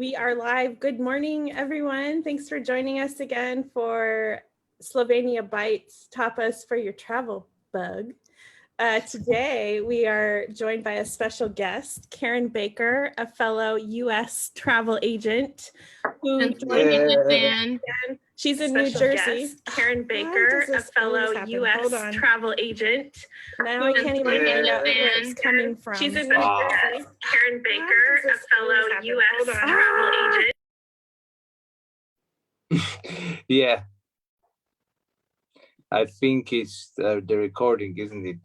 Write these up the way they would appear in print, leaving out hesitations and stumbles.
We are live. Good morning, everyone. Thanks for joining us again for Slovenia Bites, Tapas for your travel bug. Today, we are joined by a special guest, Karen Baker, a fellow U.S. travel agent who she's in New Jersey. Karen Baker, a fellow U.S. travel agent. Now I can't even figure out where it's coming from. She's in New Jersey. Karen Baker, a fellow U.S. travel agent. Yeah, I think it's the recording, isn't it?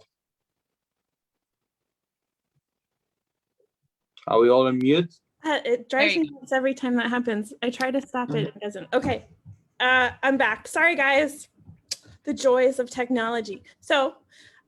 Are we all on mute? It drives me nuts every time that happens. I try to stop it, it doesn't. Okay, I'm back. Sorry, guys. The joys of technology. So,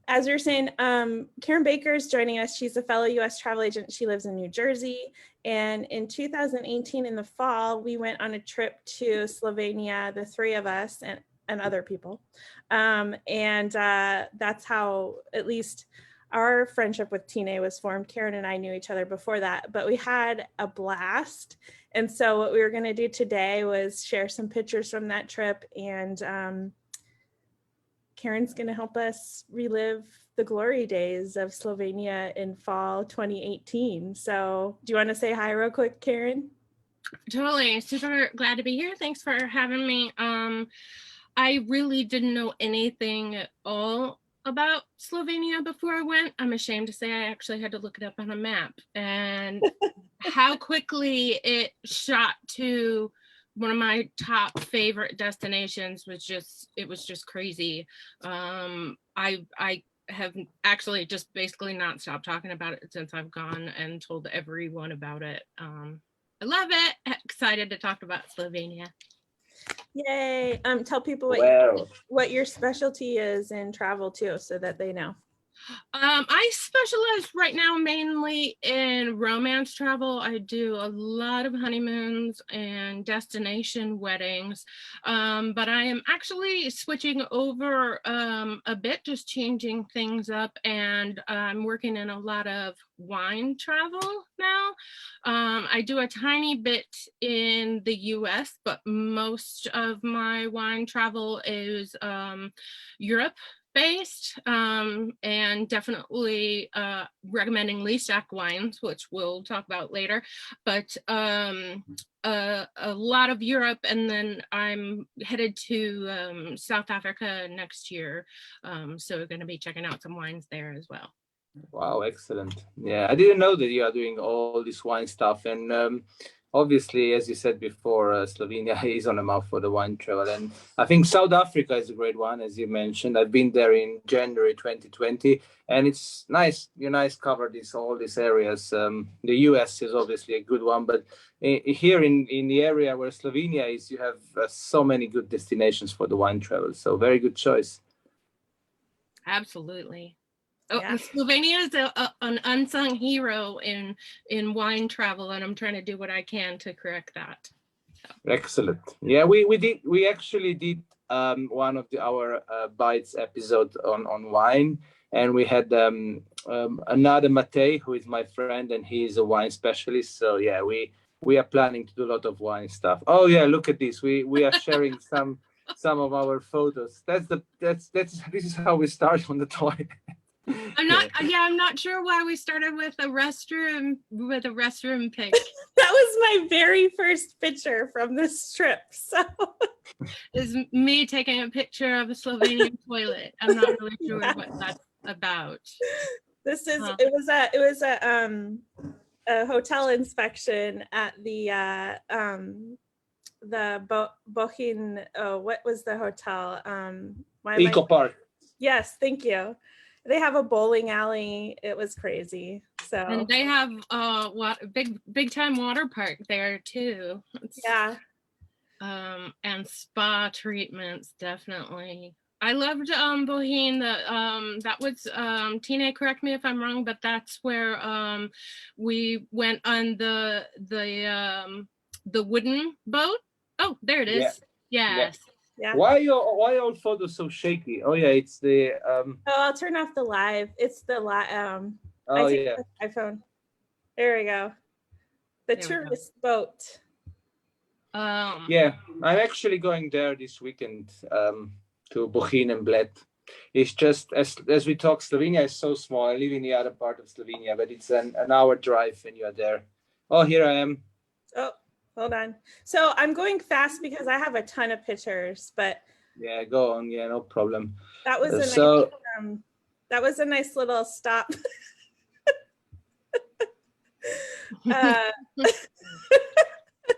as you're saying, Karen Baker is joining us. She's a fellow U.S. travel agent. She lives in New Jersey. And in 2018, in the fall, we went on a trip to Slovenia, the three of us and other people. That's how, at least, our friendship with Tine was formed. Karen and I knew each other before that, but we had a blast. And so what we were going to do today was share some pictures from that trip, and Karen's going to help us relive the glory days of Slovenia in fall 2018. So do you want to say hi real quick, Karen? Totally. Super glad to be here. Thanks for having me. I really didn't know anything at all about Slovenia before I went. I'm ashamed to say I actually had to look it up on a map, and how quickly it shot to one of my top favorite destinations was just crazy. I have actually just basically not stopped talking about it since I've gone and told everyone about it. I love it. Excited to talk about Slovenia. Yay. Tell people what your specialty is in travel too, so that they know. I specialize right now mainly in romance travel. I do a lot of honeymoons and destination weddings, but I am actually switching over a bit, just changing things up, and I'm working in a lot of wine travel now. I do a tiny bit in the US, but most of my wine travel is Europe based, and definitely recommending Lisak wines, which we'll talk about later, but a lot of Europe, and then I'm headed to South Africa next year, so we're going to be checking out some wines there as well. Wow, excellent. Yeah, I didn't know that you are doing all this wine stuff, and obviously, as you said before, Slovenia is on the map for the wine travel, and I think South Africa is a great one, as you mentioned. I've been there in January 2020, and it's nice. You guys covered all these areas. The US is obviously a good one, but here in the area where Slovenia is, you have so many good destinations for the wine travel. So very good choice. Absolutely. Oh, yeah. Slovenia is an unsung hero in wine travel, and I'm trying to do what I can to correct that. So. Excellent. Yeah, we actually did one of our Bites episode on wine, and we had another Matej, who is my friend, and he is a wine specialist. So yeah, we are planning to do a lot of wine stuff. Oh yeah, look at this. We are sharing some of our photos. This is how we start on the toilet. I'm not sure why we started with a restroom pic. That was my very first picture from this trip. So is me taking a picture of a Slovenian toilet. I'm not really sure what that's about. This is it was a hotel inspection at the Bohin. What was the hotel? Eco Park. Yes, thank you. They have a bowling alley. It was crazy. So, and they have big time water park there too. Yeah. And spa treatments, definitely. I loved Bohin. That was Tina, correct me if I'm wrong, but that's where we went on the wooden boat. Oh, there it is. Yeah. Yes. Yeah. Why are all photos so shaky? Oh yeah, it's the Oh, I'll turn off the live. It's the oh yeah. iPhone. There we go. The There we go. tourist boat. Yeah, I'm actually going there this weekend to Bohinj and Bled. It's just, as we talk, Slovenia is so small. I live in the other part of Slovenia, but it's an hour drive when you're there. Oh, here I am. Oh, hold on. So I'm going fast because I have a ton of pictures, but Yeah, go on. Yeah, no problem. that was that was a nice little stop.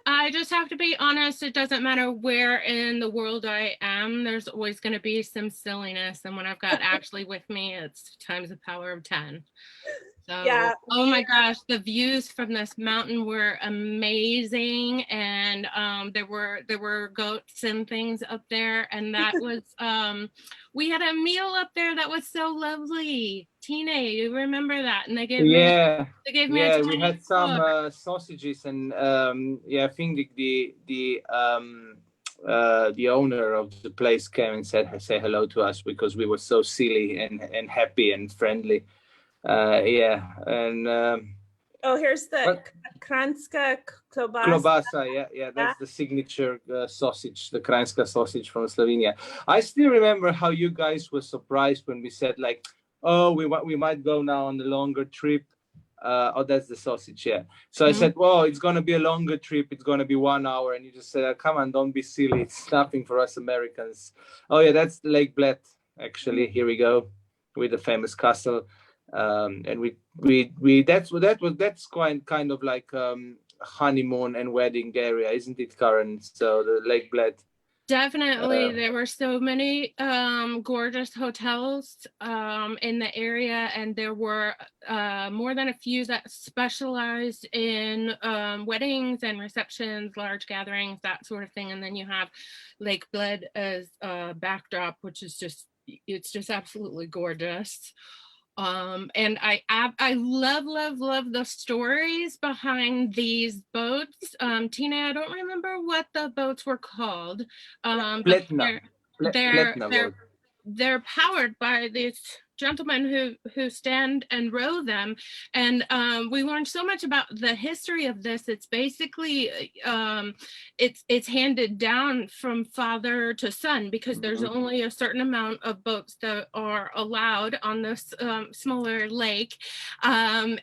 I just have to be honest, it doesn't matter where in the world I am, there's always going to be some silliness. And when I've got Ashley with me, it's times the power of 10. So, Yeah, oh my gosh, the views from this mountain were amazing. And there were goats and things up there. And that was, we had a meal up there that was so lovely. Tina, you remember that? And they gave me a we had some sausages and I think the owner of the place came and say hello to us because we were so silly and happy and friendly. Oh, here's the Kranjska klobasa. Klobasa, that's the signature sausage, the Kranjska sausage from Slovenia. I still remember how you guys were surprised when we said like, oh, we might go now on the longer trip. Oh, that's the sausage, yeah. So I said, well, it's going to be a longer trip. It's going to be 1 hour. And you just said, come on, don't be silly. It's nothing for us Americans. Oh, yeah, that's Lake Bled, actually. Here we go with the famous castle. And that's kind of like honeymoon and wedding area, isn't it, Karen? So the Lake Bled. Definitely. There were so many gorgeous hotels in the area, and there were more than a few that specialized in weddings and receptions, large gatherings, that sort of thing. And then you have Lake Bled as a backdrop, which is it's just absolutely gorgeous. And I love the stories behind these boats. Tina, I don't remember what the boats were called. But they're powered by these gentlemen who stand and row them, and we learned so much about the history of this. It's basically it's handed down from father to son because there's only a certain amount of boats that are allowed on this smaller lake, and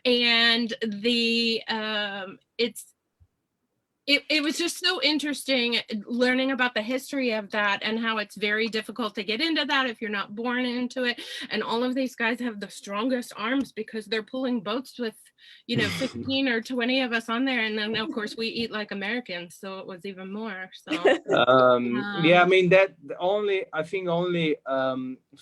it was just so interesting learning about the history of that and how it's very difficult to get into that if you're not born into it. And all of these guys have the strongest arms because they're pulling boats with, 15 or 20 of us on there. And then, of course, we eat like Americans. So it was even more. So, I mean, I think only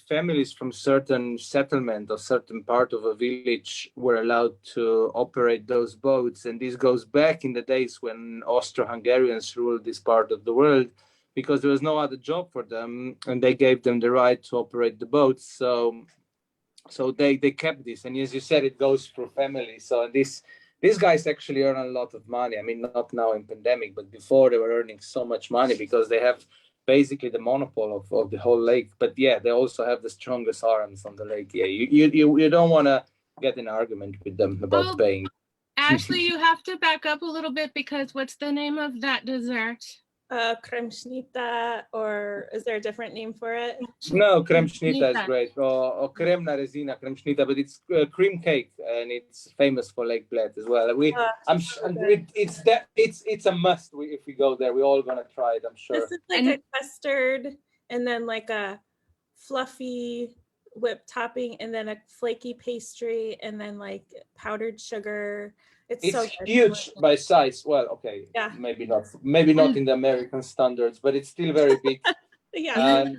families from certain settlement or certain part of a village were allowed to operate those boats. And this goes back in the days when Austro-Hungarians ruled this part of the world, because there was no other job for them, and they gave them the right to operate the boats. So they kept this, and as you said, it goes through family. So these guys actually earn a lot of money. I mean, not now in pandemic, but before they were earning so much money because they have basically the monopoly of the whole lake. But yeah, they also have the strongest arms on the lake. Yeah, you don't want to get in an argument with them about paying. Ashley, you have to back up a little bit because what's the name of that dessert? Kremšnita, or is there a different name for it? No, kremšnita is great, or kremna rezina kremšnita, but it's cream cake, and it's famous for Lake Bled as well. It's a must. If we go there, we're all gonna try it, I'm sure. This is like a custard, and then like a fluffy whipped topping, and then a flaky pastry, and then like powdered sugar. It's so huge by size. Well, okay, yeah, maybe not in the American standards, but it's still very big. Yeah.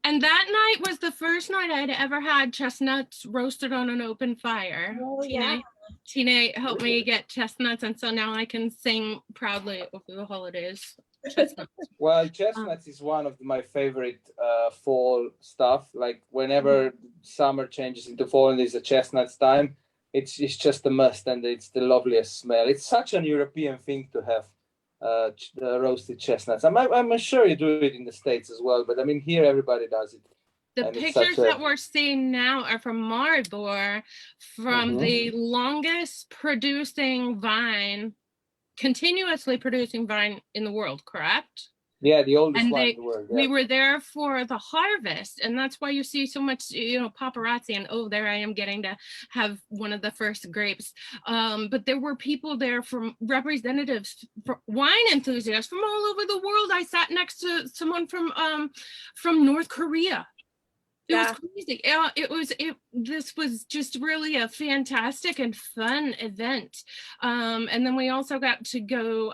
And that night was the first night I'd ever had chestnuts roasted on an open fire. Oh, yeah. Tina helped me get chestnuts, and so now I can sing proudly over the holidays. Chestnuts. Well, chestnuts is one of my favorite fall stuff. Like whenever summer changes into fall and there's a chestnuts time, it's just a must, and it's the loveliest smell. It's such an European thing to have roasted chestnuts. I'm sure you do it in the States as well, but I mean here everybody does it. The pictures that we're seeing now are from Maribor, from the longest producing vine continuously producing wine in the world, correct? Yeah, the oldest And wine in the world. Yeah. we were there for the harvest, and that's why you see so much, paparazzi, and oh, there I am getting to have one of the first grapes. But there were people there from representatives, wine enthusiasts from all over the world. I sat next to someone from North Korea. It was crazy. This was just really a fantastic and fun event. And then we also got to go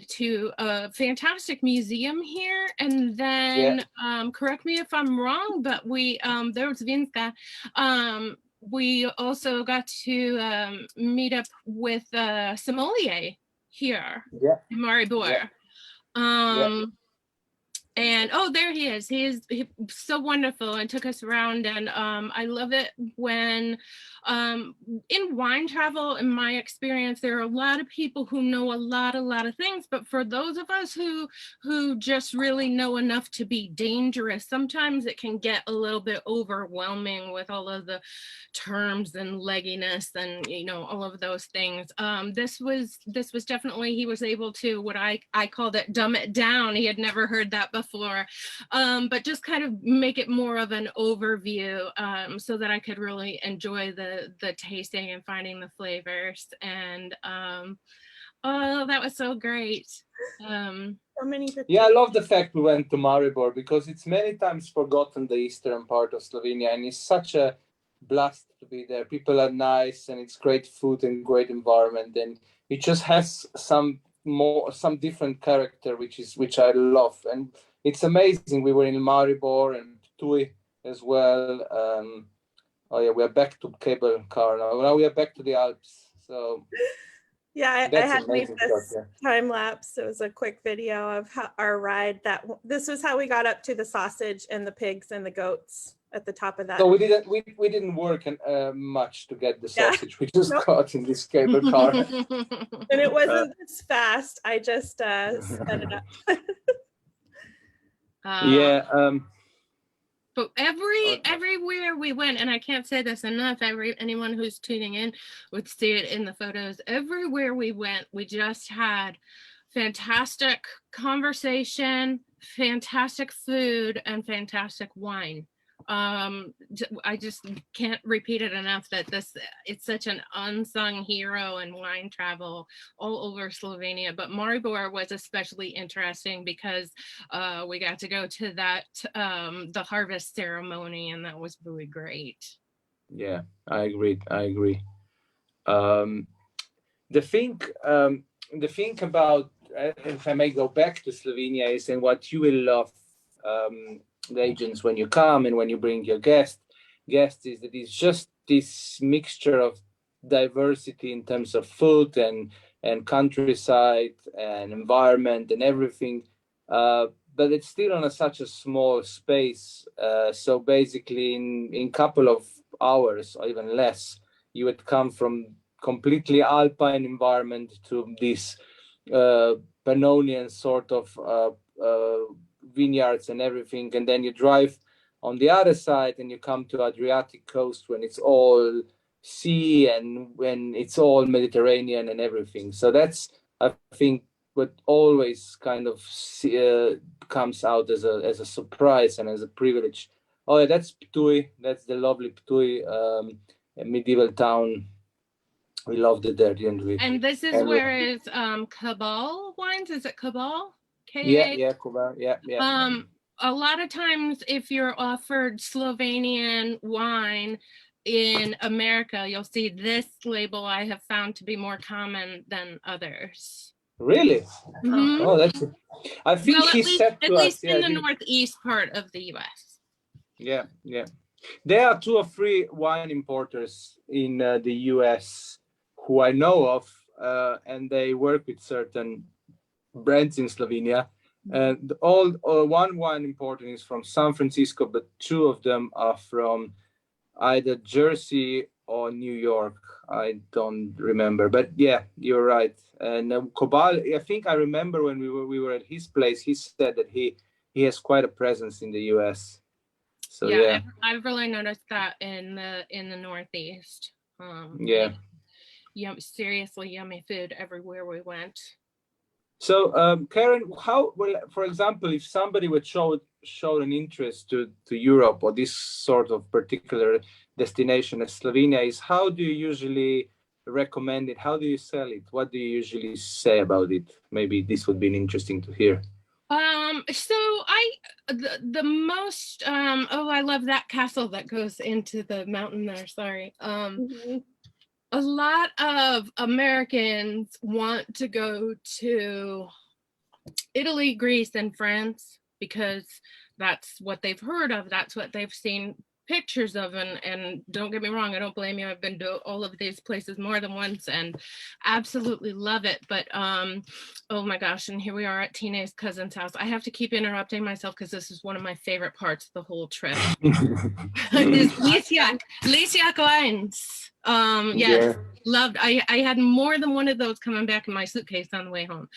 to a fantastic museum here, and then correct me if I'm wrong, but there was Vinska. We also got to meet up with sommelier here in Maribor. And oh, there he is. He's so wonderful and took us around. And I love it when in wine travel, in my experience, there are a lot of people who know a lot of things. But for those of us who just really know enough to be dangerous, sometimes it can get a little bit overwhelming with all of the terms and legginess and all of those things. This was definitely, he was able to, what I called it, dumb it down. He had never heard that before, but just kind of make it more of an overview, so that I could really enjoy the tasting and finding the flavors. And oh, that was so great. So many I love the fact we went to Maribor, because it's many times forgotten, the eastern part of Slovenia, and it's such a blast to be there. People are nice, and it's great food and great environment, and it just has some different character, which I love. And it's amazing. We were in Maribor and Tui as well. We're back to cable car now we are back to the Alps. So I had made this time lapse. It was a quick video of our ride. This was how we got up to the sausage and the pigs and the goats at the top of that. So we didn't work much to get the sausage. We just got in this cable car. And it wasn't this fast. I just sped it up. But everywhere we went, and I can't say this enough, anyone who's tuning in would see it in the photos. Everywhere we went, we just had fantastic conversation, fantastic food, and fantastic wine. I just can't repeat it enough that it's such an unsung hero in wine travel all over Slovenia. But Maribor was especially interesting because we got to go to that the harvest ceremony, and that was really great. Yeah, I agree. The thing about, if I may go back to Slovenia, is, and what you will love, the agents, when you come and when you bring your guests, is that it's just this mixture of diversity in terms of food and countryside and environment and everything, but it's still on such a small space. So basically, in couple of hours or even less, you would come from completely alpine environment to this Pannonian sort of vineyards and everything, and then you drive on the other side and you come to Adriatic coast when it's all sea and when it's all Mediterranean and everything. So that's, I think, what always kind of comes out as a surprise and as a privilege. Oh yeah, that's Ptuj. That's the lovely Ptuj, a medieval town. We loved it there, didn't we? And this is where is Cabal wines? Is it Cabal? Yeah, Cabal. Yeah. A lot of times, if you're offered Slovenian wine in America, you'll see this label. I have found to be more common than others. Really? Mm-hmm. Oh, that's. I think he said to us, at least in the northeast part of the U.S. Yeah. There are 2 or 3 wine importers in the U.S. who I know of, and they work with certain brands in Slovenia. And one wine importer is from San Francisco, but 2 of them are from either Jersey or New York. I don't remember, but yeah, you're right. And Cabal, I think I remember when we were at his place, he said that he has quite a presence in the U.S. So yeah. I've really noticed that in the Northeast. seriously yummy food everywhere we went. So, Karen, how, well, for example, if somebody would show an interest to Europe or this sort of particular destination as Slovenia is, how do you usually recommend it? How do you sell it? What do you usually say about it? Maybe this would be interesting to hear. So the most, I love that castle that goes into the mountain there, sorry. A lot of Americans want to go to Italy, Greece, and France because that's what they've heard of, that's what they've seen pictures of, and don't get me wrong, I don't blame you. I've been to all of these places more than once and absolutely love it. But oh my gosh, and here we are at Tina's cousin's house. I have to keep interrupting myself because this is one of my favorite parts of the whole trip. Is Lysiak wines. Yes, yeah. Loved. I had more than one of those coming back in my suitcase on the way home.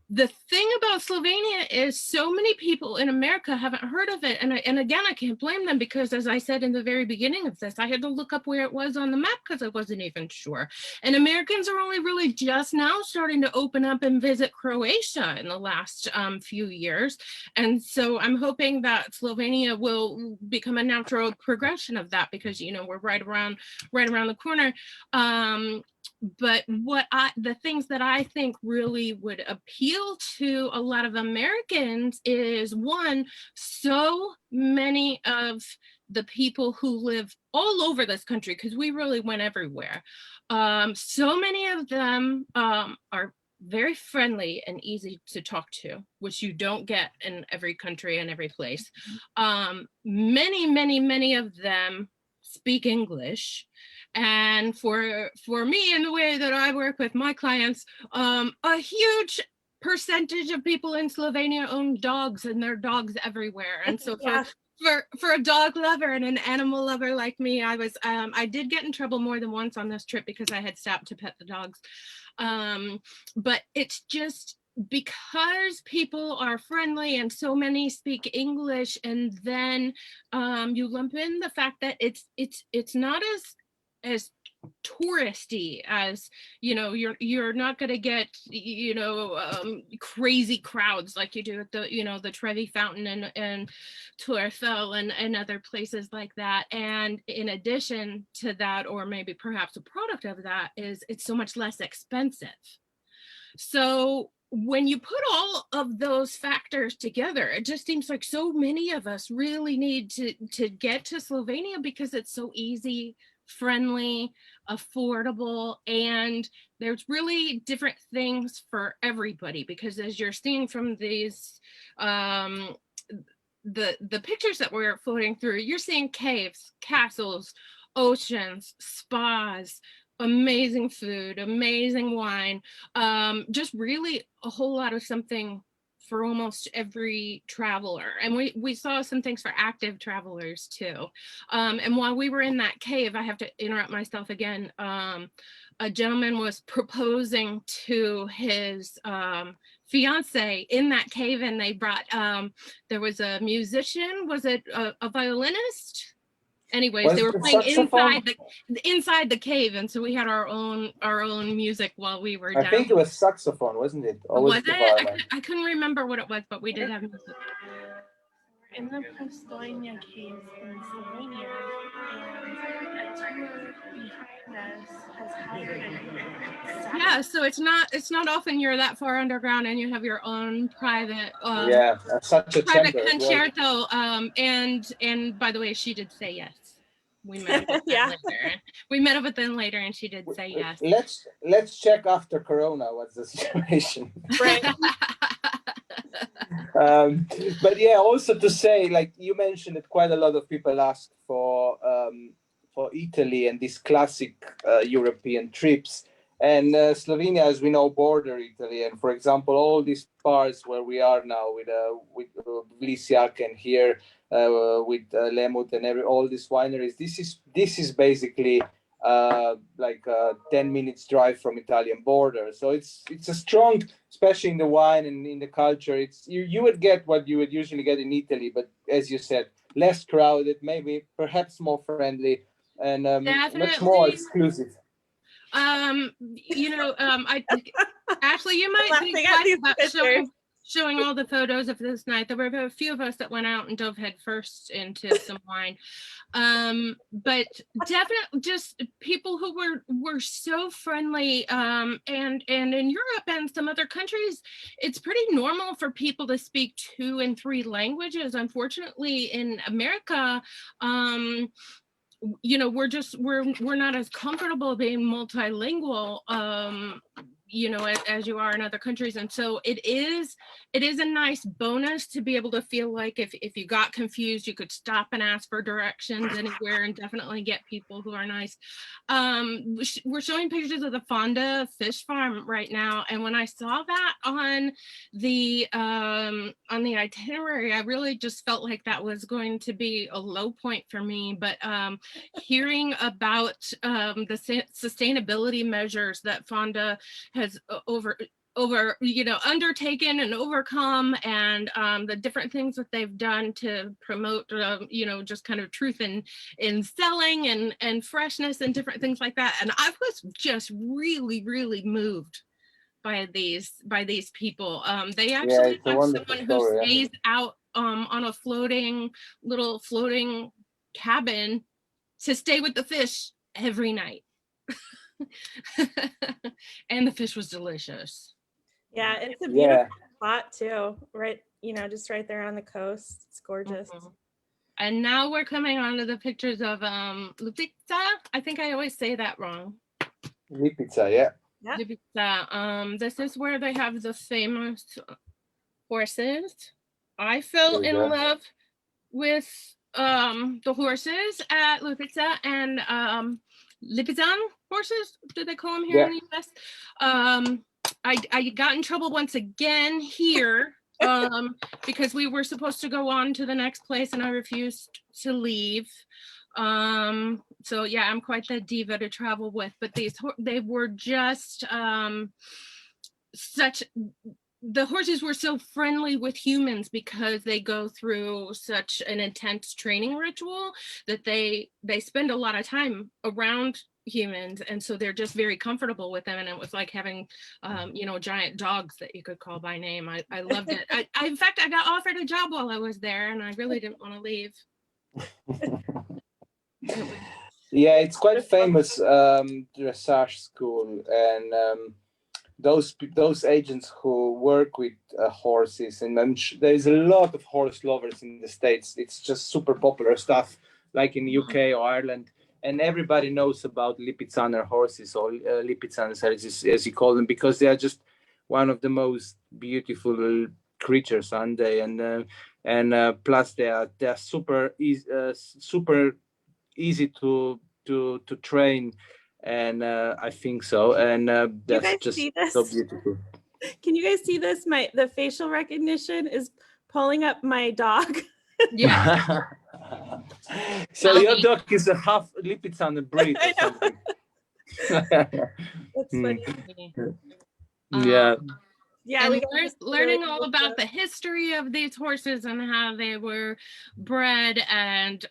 The thing about Slovenia is so many people in America haven't heard of it. And again, I can't blame them because, as I said in the very beginning of this, I had to look up where it was on the map because I wasn't even sure. And Americans are only really just now starting to open up and visit Croatia in the last few years. And so I'm hoping that Slovenia will become a natural progression of that because, you know, we're right around the corner. But the things that I think really would appeal to a lot of Americans is, one, so many of the people who live all over this country, because we really went everywhere. So many of them are very friendly and easy to talk to, which you don't get in every country and every place. Many of them speak English. And for me, in the way that I work with my clients, a huge percentage of people in Slovenia own dogs, and there are dogs everywhere. And so for a dog lover and an animal lover like me, I did get in trouble more than once on this trip because I had stopped to pet the dogs. But it's just because people are friendly and so many speak English, and then you lump in the fact that it's not as touristy as, you know, you're not going to get, you know, crazy crowds like you do at the, you know, the Trevi Fountain and Torfell and other places like that. And in addition to that, or maybe perhaps a product of that, is it's so much less expensive. So when you put all of those factors together, it just seems like so many of us really need to get to Slovenia because it's so easy, friendly, affordable, and there's really different things for everybody, because as you're seeing from these the pictures that we're floating through, you're seeing caves, castles, oceans, spas, amazing food, amazing wine, just really a whole lot of something for almost every traveler. And we saw some things for active travelers too. And while we were in that cave, I have to interrupt myself again. A gentleman was proposing to his fiance in that cave, and they brought, there was a musician, was it a violinist? Anyways, they were playing inside the cave, and so we had our own music while we were down. I think it was saxophone, wasn't it? Or was it? I couldn't remember what it was, but we did have music. We're in the Postojna caves in Slovenia, and a tour behind us has hired a yeah, so it's not often you're that far underground and you have your own private such a private concerto. And by the way, she did say yes. We met up with them later. We met up with them later, and she did say yes. Let's check after Corona what's the situation. Right. But yeah, also to say, like you mentioned, that quite a lot of people ask for Italy and these classic European trips. And Slovenia, as we know, border Italy. And for example, all these parts where we are now with Lysiak and here with Lemut and all these wineries, this is basically like a 10 minutes drive from Italian border. So it's a strong, especially in the wine and in the culture. It's you would get what you would usually get in Italy, but as you said, less crowded, maybe perhaps more friendly, and much more exclusive. I Ashley, you might be excited about showing all the photos of this night. There were a few of us that went out and dove head first into some wine. But definitely just people who were so friendly. And in Europe and some other countries, it's pretty normal for people to speak 2 and 3 languages. Unfortunately, in America, we're not as comfortable being multilingual as you are in other countries, and so it is a nice bonus to be able to feel like if you got confused, you could stop and ask for directions anywhere, and definitely get people who are nice. We're showing pictures of the Fonda fish farm right now, and when I saw that on the itinerary, I really just felt like that was going to be a low point for me. But hearing about the sustainability measures that Fonda has undertaken and overcome, and the different things that they've done to promote just kind of truth in selling and freshness and different things like that. And I was just really, really moved by these people. They actually have someone who stays out on a floating cabin to stay with the fish every night. And the fish was delicious. Yeah, it's a beautiful spot too, right? Just right there on the coast. It's gorgeous. Mm-hmm. And now we're coming on to the pictures of Lipica. I think I always say that wrong. Lipica, yeah. Lipica. This is where they have the famous horses. I fell in love with the horses at Lipica, and Lipizan horses, do they call them here in the US? I got in trouble once again here because we were supposed to go on to the next place and I refused to leave. So yeah, I'm quite the diva to travel with, but they were just the horses were so friendly with humans because they go through such an intense training ritual that they spend a lot of time around humans, and so they're just very comfortable with them. And it was like having giant dogs that you could call by name. I loved it. In fact, I got offered a job while I was there, and I really didn't want to leave. Yeah, it's quite famous dressage school, and those agents who work with horses, and there's a lot of horse lovers in the States. It's just super popular stuff, like in UK or Ireland, and everybody knows about Lipizzaner horses, or Lipizzaner, as you call them, because they are just one of the most beautiful creatures, aren't they? And plus they are super easy to train. And I think so, and that's just so beautiful. Can you guys see this? The facial recognition is pulling up my dog. Yeah. So your dog is a half Lipizzaner breed or something. That's funny. Yeah. Yeah, and learning all about the history of these horses and how they were bred, and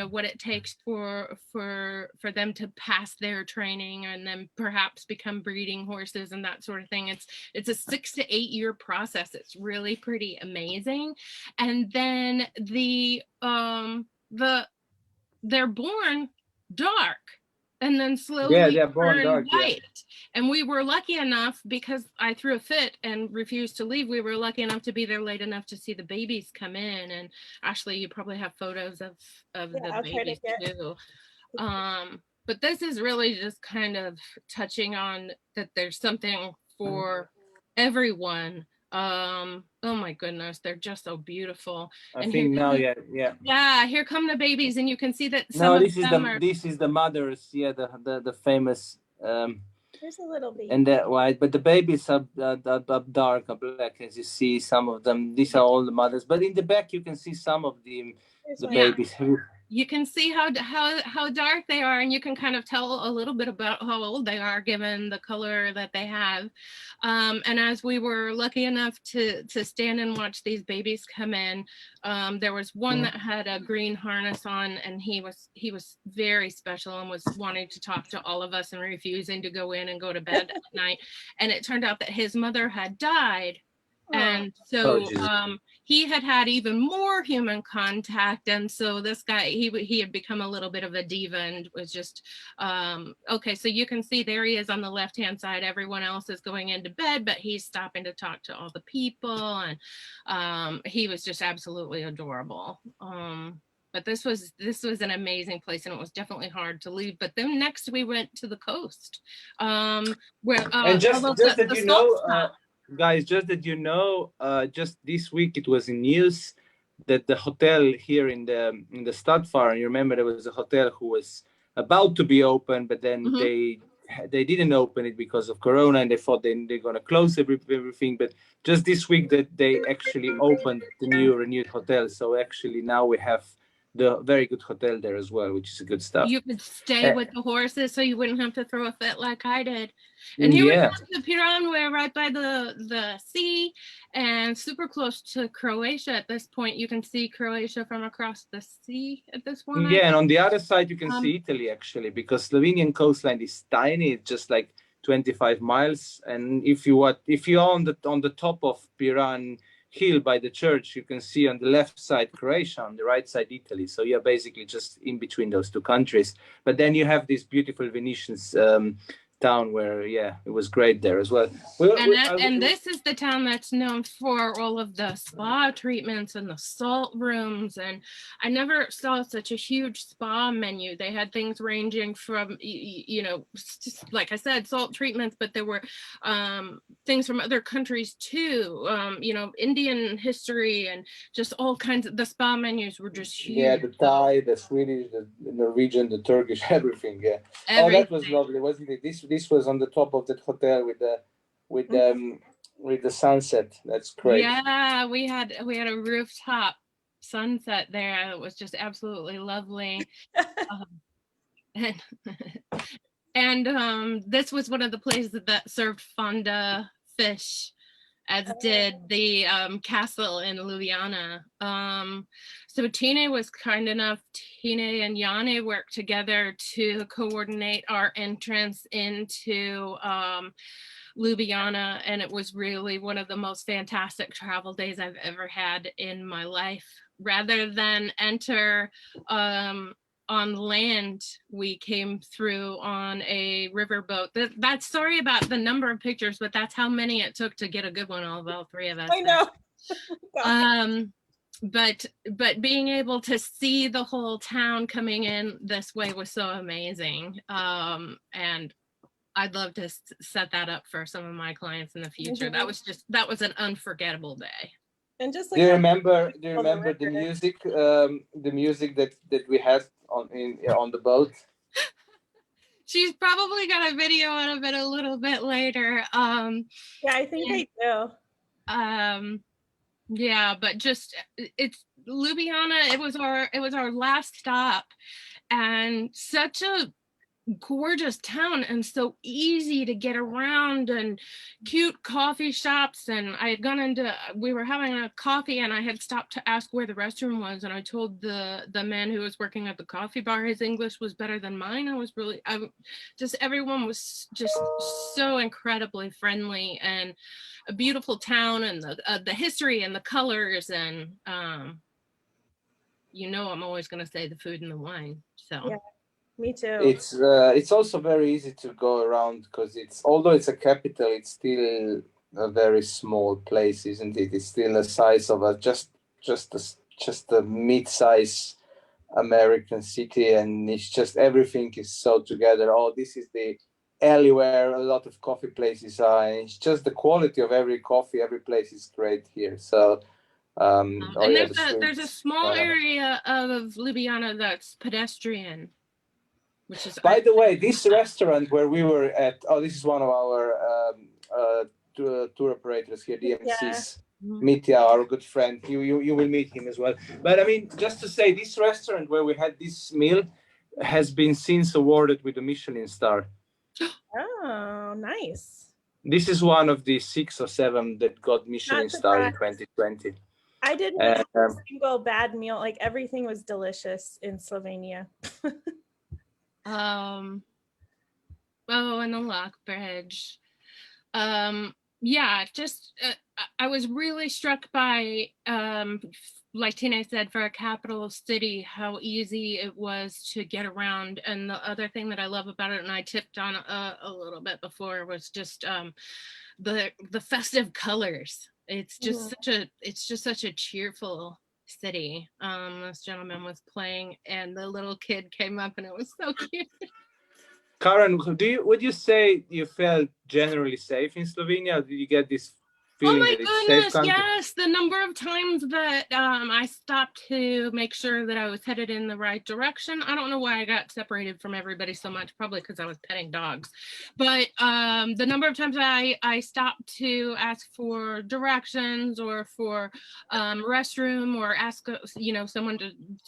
what it takes for them to pass their training and then perhaps become breeding horses and that sort of thing. It's a 6 to 8 year process. It's really pretty amazing. And then they're born dark and then slowly turn white. And we were lucky enough, because I threw a fit and refused to leave, we were lucky enough to be there late enough to see the babies come in. And Ashley, you probably have photos of the babies too. But this is really just kind of touching on that there's something for everyone. Oh my goodness, they're just so beautiful. I think now, yeah, here come the babies, and you can see that this is the mothers, the famous there's a little baby and that white, but the babies are dark or black, as you see some of them. These are all the mothers, but in the back you can see some of the babies. you can see how dark they are, and you can kind of tell a little bit about how old they are given the color that they have. And as we were lucky enough to stand and watch these babies come in, there was one that had a green harness on, and he was very special and was wanting to talk to all of us and refusing to go in and go to bed at night. And it turned out that his mother had died. And so he had even more human contact, and so this guy, he had become a little bit of a diva and was just okay. So you can see there he is on the left hand side. Everyone else is going into bed, but he's stopping to talk to all the people, and he was just absolutely adorable. But this was an amazing place, and it was definitely hard to leave. But then next we went to the coast, where and just that you know. Guys, just that you know, just this week it was in news that the hotel here in the Stadtfahren, you remember there was a hotel who was about to be open, but then they didn't open it because of Corona, and they thought they're going to close everything. But just this week that they actually opened the new renewed hotel. So actually now we have the very good hotel there as well, which is good stuff. You could stay with the horses, so you wouldn't have to throw a fit like I did. And here we have the Piran, we're right by the sea and super close to Croatia at this point. You can see Croatia from across the sea at this point. Yeah, and on the other side you can see Italy actually, because Slovenian coastline is tiny. It's just like 25 miles, and if you're on the top of Piran hill by the church, you can see on the left side Croatia, on the right side Italy. So you're basically just in between those two countries. But then you have this beautiful Venetian town where, yeah, it was great there as well. And this is the town that's known for all of the spa treatments and the salt rooms. And I never saw such a huge spa menu. They had things ranging from, you know, just like I said, salt treatments, but there were things from other countries too, you know, Indian history and just all kinds of, the spa menus were just huge. Yeah, the Thai, the Swedish, the Norwegian, the Turkish, everything. Yeah. Everything. Oh, that was lovely, wasn't it? This was on the top of that hotel with the sunset. That's great. Yeah, we had a rooftop sunset there. It was just absolutely lovely. And this was one of the places that served fonda fish, as did the castle in Ljubljana. So Tine was kind enough, Tine and Jane worked together to coordinate our entrance into Ljubljana, and it was really one of the most fantastic travel days I've ever had in my life. Rather than enter on land, we came through on a riverboat. That's sorry about the number of pictures, but that's how many it took to get a good one of all three of us. I know. But being able to see the whole town coming in this way was so amazing. And I'd love to set that up for some of my clients in the future. That was an unforgettable day. And just like, do you remember the music that we had on the boat? She's probably got a video of it a little bit later. Yeah, I think I do. Yeah, but just it's Ljubljana. It was our last stop, and such a gorgeous town and so easy to get around, and cute coffee shops. And I had we were having a coffee, and I had stopped to ask where the restroom was, and I told the man who was working at the coffee bar his English was better than mine. Everyone was just so incredibly friendly, and a beautiful town, and the history and the colors, and you know, I'm always going to say the food and the wine. So yeah. Me too. It's also very easy to go around, because although it's a capital, it's still a very small place, isn't it? It's still the size of just a mid-size American city, and it's just everything is so together. Oh, this is the alley where a lot of coffee places are, and it's just the quality of every coffee. Every place is great here. So. There's a small area of Ljubljana that's pedestrian. By the way, this restaurant where we were at, this is one of our tour operators here, DMC's Mitya, our good friend. You will meet him as well. But I mean, just to say, this restaurant where we had this meal has been since awarded with a Michelin star. Oh, nice. This is one of the 6 or 7 that got Michelin star in 2020. I didn't have a single bad meal. Like everything was delicious in Slovenia. Oh, and the Lock Bridge. Yeah, just I was really struck by, like Tina said, for a capital city, how easy it was to get around. And the other thing that I love about it, and I tipped on a little bit before, was just the festive colors. It's just such a cheerful city. This gentleman was playing, and the little kid came up, and it was so cute. Karen, would you say you felt generally safe in Slovenia? Or did you get this feeling that it's a safe country? Yes, the number of times that I stopped to make sure that I was headed in the right direction. I don't know why I got separated from everybody so much, probably because I was petting dogs. But the number of times I stopped to ask for directions or for restroom, or ask someone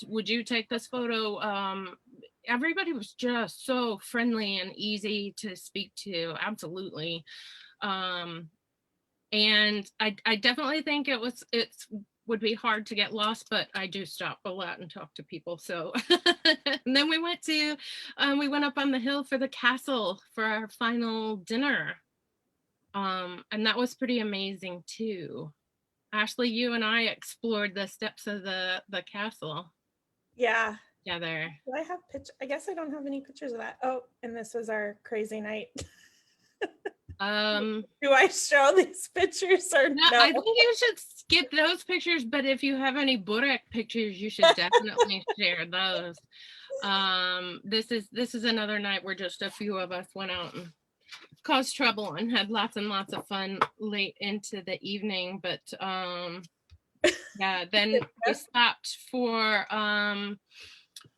would you take this photo? Everybody was just so friendly and easy to speak to. Absolutely. And I definitely think it would be hard to get lost, but I do stop a lot and talk to people. So and then we went up on the hill for the castle for our final dinner. And that was pretty amazing too. Ashley, you and I explored the steps of the castle. Yeah. Together. Do I have pictures? I guess I don't have any pictures of that. Oh, and this was our crazy night. Do I show these pictures or no? I think you should skip those pictures, but if you have any Burek pictures, you should definitely share those. This is another night where just a few of us went out and caused trouble and had lots and lots of fun late into the evening. But yeah, then we stopped for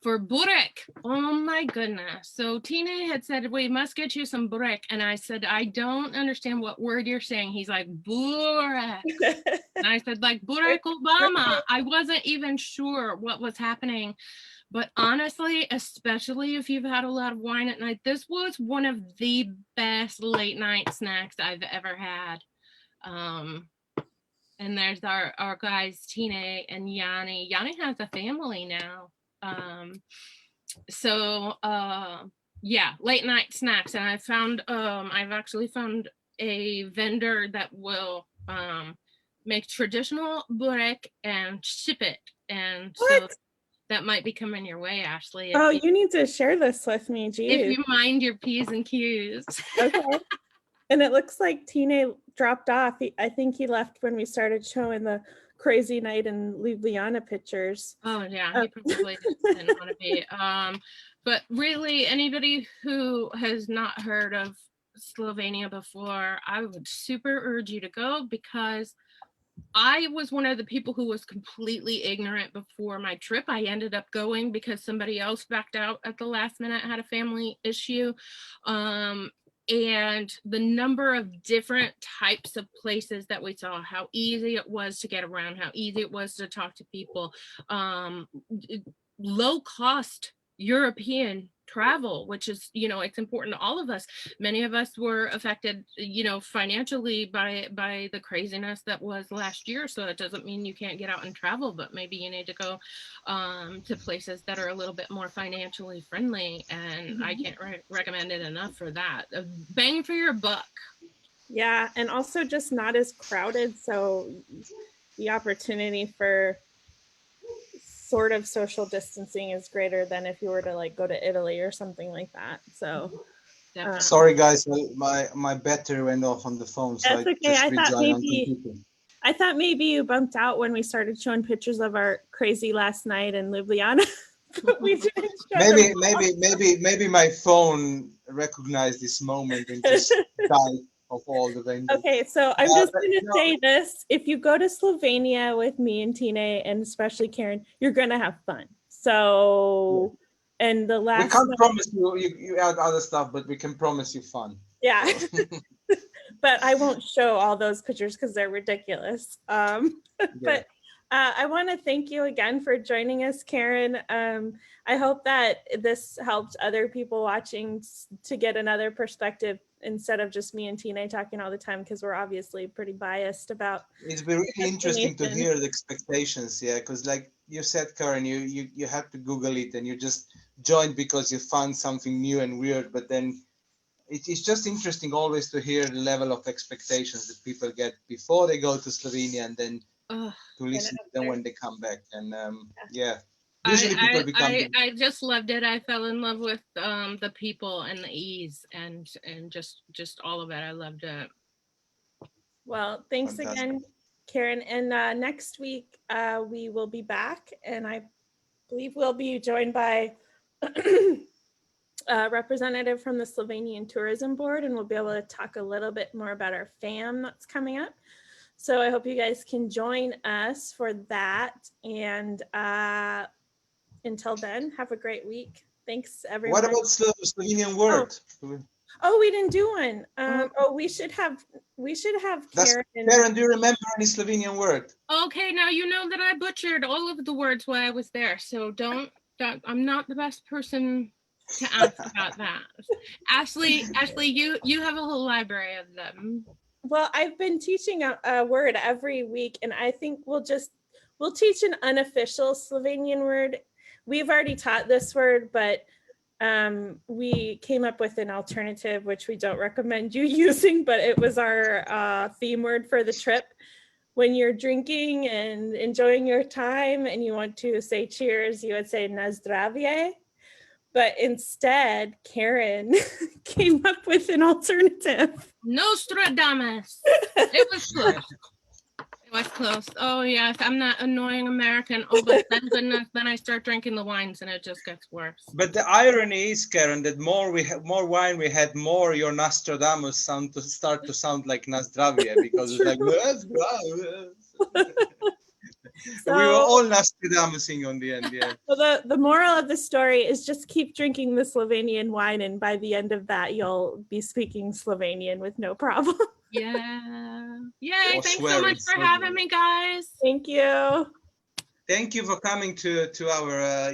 burek. Oh my goodness. So Tina had said, we must get you some burek. And I said, I don't understand what word you're saying. He's like, burek. And I said, like, Barack Obama. I wasn't even sure what was happening. But honestly, especially if you've had a lot of wine at night, this was one of the best late night snacks I've ever had. And there's our guys, Tina and Yanni. Yanni has a family now. Yeah, late night snacks. And I've actually found a vendor that will make traditional burek and ship it. And so that might be coming your way, Ashley. Oh, you need to share this with me, geez. If you mind your P's and Q's. Okay. And it looks like Tina dropped off. I think he left when we started showing the crazy night in Ljubljana pictures. Oh yeah, he probably didn't want to be. But really, anybody who has not heard of Slovenia before, I would super urge you to go, because I was one of the people who was completely ignorant before my trip. I ended up going because somebody else backed out at the last minute, had a family issue. And the number of different types of places that we saw, how easy it was to get around, how easy it was to talk to people, low cost European travel, which is, it's important to all of us. Many of us were affected, financially by the craziness that was last year. So it doesn't mean you can't get out and travel, but maybe you need to go to places that are a little bit more financially friendly. And I can't recommend it enough for that. Bang for your buck. Yeah, and also just not as crowded. So the opportunity for sort of social distancing is greater than if you were to like go to Italy or something like that. So sorry guys, my battery went off on the phone, so that's okay. I thought maybe you bumped out when we started showing pictures of our crazy last night in Ljubljana. We didn't show maybe my phone recognized this moment and just died of all the venues. Okay, so I'm just going to say this. If you go to Slovenia with me and Tina, and especially Karen, you're going to have fun. So, and the last... We can't promise you add other stuff, but we can promise you fun. Yeah. but I won't show all those pictures because they're ridiculous. But I want to thank you again for joining us, Karen. I hope that this helped other people watching to get another perspective instead of just me and Tina talking all the time, because we're obviously pretty biased about. It's very interesting to hear the expectations, yeah, because like you said, Karen, you have to Google it and you just joined because you found something new and weird, but then it's just interesting always to hear the level of expectations that people get before they go to Slovenia and then to listen to them when they come back. And yeah, usually people become. I just loved it. I fell in love with the people and the ease and just all of it. I loved it. Well, thanks Fantastic. again, Karen. And next week we will be back, and I believe we'll be joined by a representative from the Slovenian Tourism Board, and we'll be able to talk a little bit more about our FAM that's coming up. So I hope you guys can join us for that. And until then, have a great week. Thanks, everyone. What about Slovenian word? Oh, we didn't do one. We should have Karen. Karen, do you remember any Slovenian word? Okay, now you know that I butchered all of the words while I was there, so I'm not the best person to ask about that. Ashley, you have a whole library of them. Well, I've been teaching a word every week, and I think we'll teach an unofficial Slovenian word. We've already taught this word, but we came up with an alternative, which we don't recommend you using, but it was our theme word for the trip. When you're drinking and enjoying your time and you want to say cheers, you would say na zdravje. But instead, Karen came up with an alternative. Nostradamus. It was close. It was close. Oh yes, I'm that annoying American. Oh, but thank goodness, then I start drinking the wines and it just gets worse. But the irony is, Karen, that more wine we had, more your Nostradamus start to sound like Nazdravje, because it's like So, we were all Nostradamusing on the end, yeah. So the moral of the story is just keep drinking the Slovenian wine, and by the end of that, you'll be speaking Slovenian with no problem. Yeah. Yay, Or thanks so much for having me, guys. Thank you. Thank you for coming to our